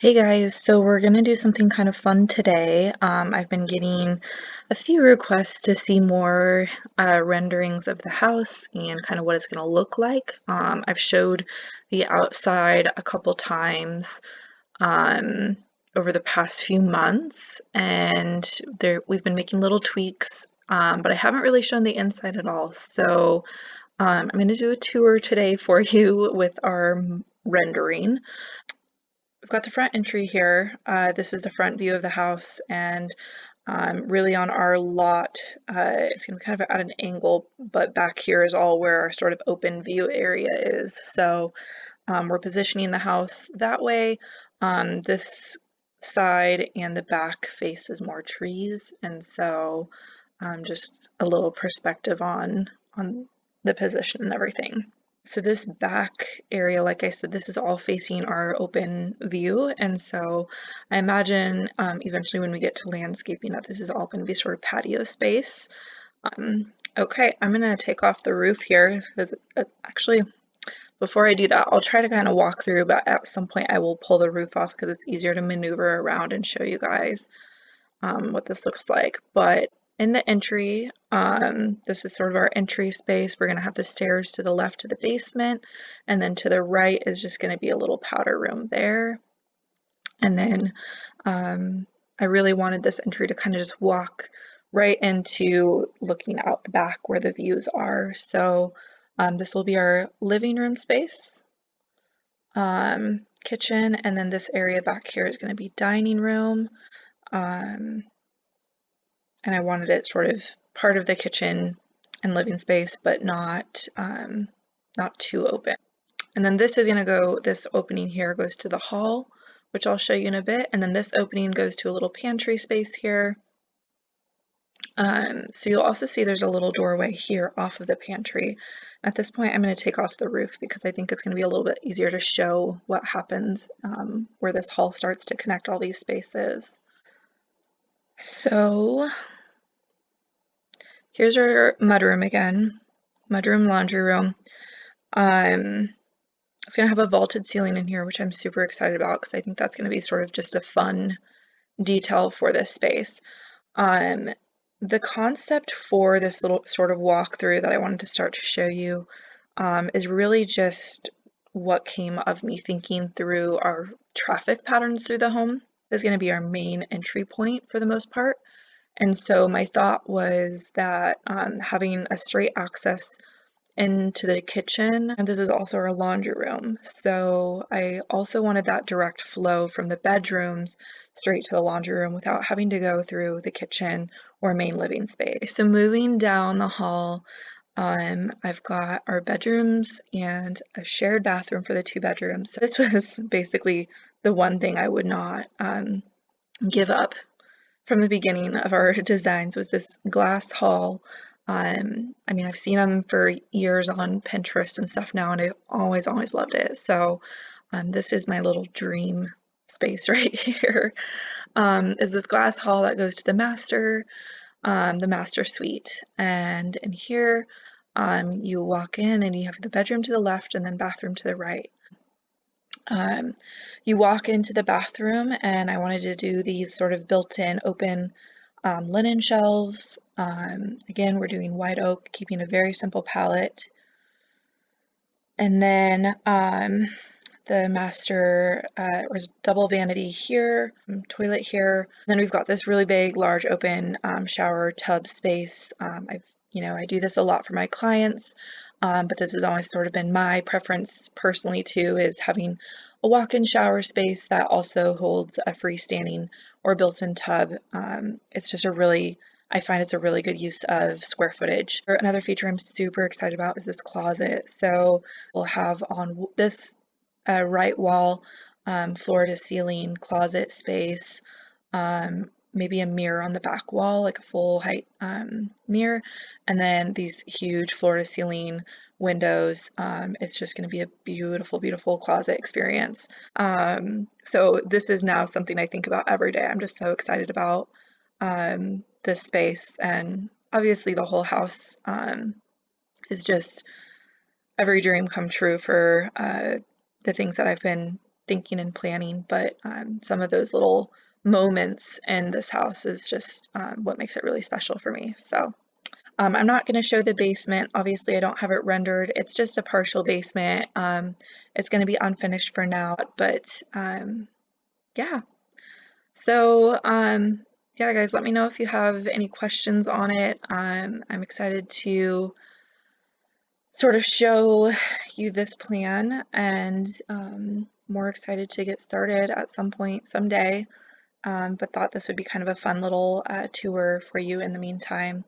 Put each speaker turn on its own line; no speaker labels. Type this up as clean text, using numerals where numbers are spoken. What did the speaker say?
Hey guys, so we're gonna do something kind of fun today. I've been getting a few requests to see more renderings of the house and kind of what it's gonna look like. I've showed the outside a couple times um, over the past few months, and we've been making little tweaks, but I haven't really shown the inside at all. So I'm gonna do a tour today for you with our rendering. We've got the front entry here. This is the front view of the house, and really on our lot, it's going to be kind of at an angle, but back here is all where our sort of open view area is. So we're positioning the house that way. This side and the back faces more trees, and so just a little perspective on the position and everything. So this back area, like I said, this is all facing our open view, and so I imagine eventually when we get to landscaping that this is all going to be sort of patio space. Okay, I'm going to take off the roof here because it's actually, before I do that, I'll try to kind of walk through, but at some point I will pull the roof off because it's easier to maneuver around and show you guys what this looks like. But in the entry, this is sort of our entry space. We're going to have the stairs to the left to the basement, and then to the right is just going to be a little powder room there. And then I really wanted this entry to kind of just walk right into looking out the back where the views are. So this will be our living room space, kitchen, and then this area back here is going to be dining room. And I wanted it sort of part of the kitchen and living space, but not too open. And then this is going to go, this opening here goes to the hall, which I'll show you in a bit. And then this opening goes to a little pantry space here. So you'll also see there's a little doorway here off of the pantry. At this point, I'm going to take off the roof because I think it's going to be a little bit easier to show what happens where this hall starts to connect all these spaces. So here's our mudroom again, mudroom laundry room. It's going to have a vaulted ceiling in here, which I'm super excited about because I think that's going to be sort of just a fun detail for this space. The concept for this little sort of walkthrough that I wanted to start to show you is really just what came of me thinking through our traffic patterns through the home. This is going to be our main entry point for the most part. And so my thought was that having a straight access into the kitchen, and this is also our laundry room. So I also wanted that direct flow from the bedrooms straight to the laundry room without having to go through the kitchen or main living space. So moving down the hall, I've got our bedrooms and a shared bathroom for the two bedrooms. So this was basically the one thing I would not give up from the beginning of our designs was this glass hall. I mean, I've seen them for years on Pinterest and stuff now, and I've always loved it. So this is my little dream space right here. Is this glass hall that goes to the master suite. And in here, you walk in and you have the bedroom to the left and then bathroom to the right. You walk into the bathroom, and I wanted to do these sort of built-in open linen shelves. Again, we're doing white oak, keeping a very simple palette. And then the master was double vanity here, toilet here. Then we've got this really big, large open shower tub space. I do this a lot for my clients, but this has always sort of been my preference personally too, is having a walk-in shower space that also holds a freestanding or built-in tub. It's just I find it's a really good use of square footage. Another feature I'm super excited about is this closet. So we'll have on this right wall, floor to ceiling closet space, maybe a mirror on the back wall, like a full height mirror, and then these huge floor to ceiling windows. It's just going to be a beautiful closet experience. So this is now something I think about every day. I'm just so excited about this space, and obviously the whole house is just every dream come true for the things that I've been thinking and planning, but some of those little moments in this house is just what makes it really special for me. So I'm not going to show the basement. Obviously, I don't have it rendered. It's just a partial basement. It's going to be unfinished for now, but yeah. So yeah, guys, let me know if you have any questions on it. I'm excited to sort of show you this plan, and more excited to get started at some point someday. But thought this would be kind of a fun little tour for you in the meantime.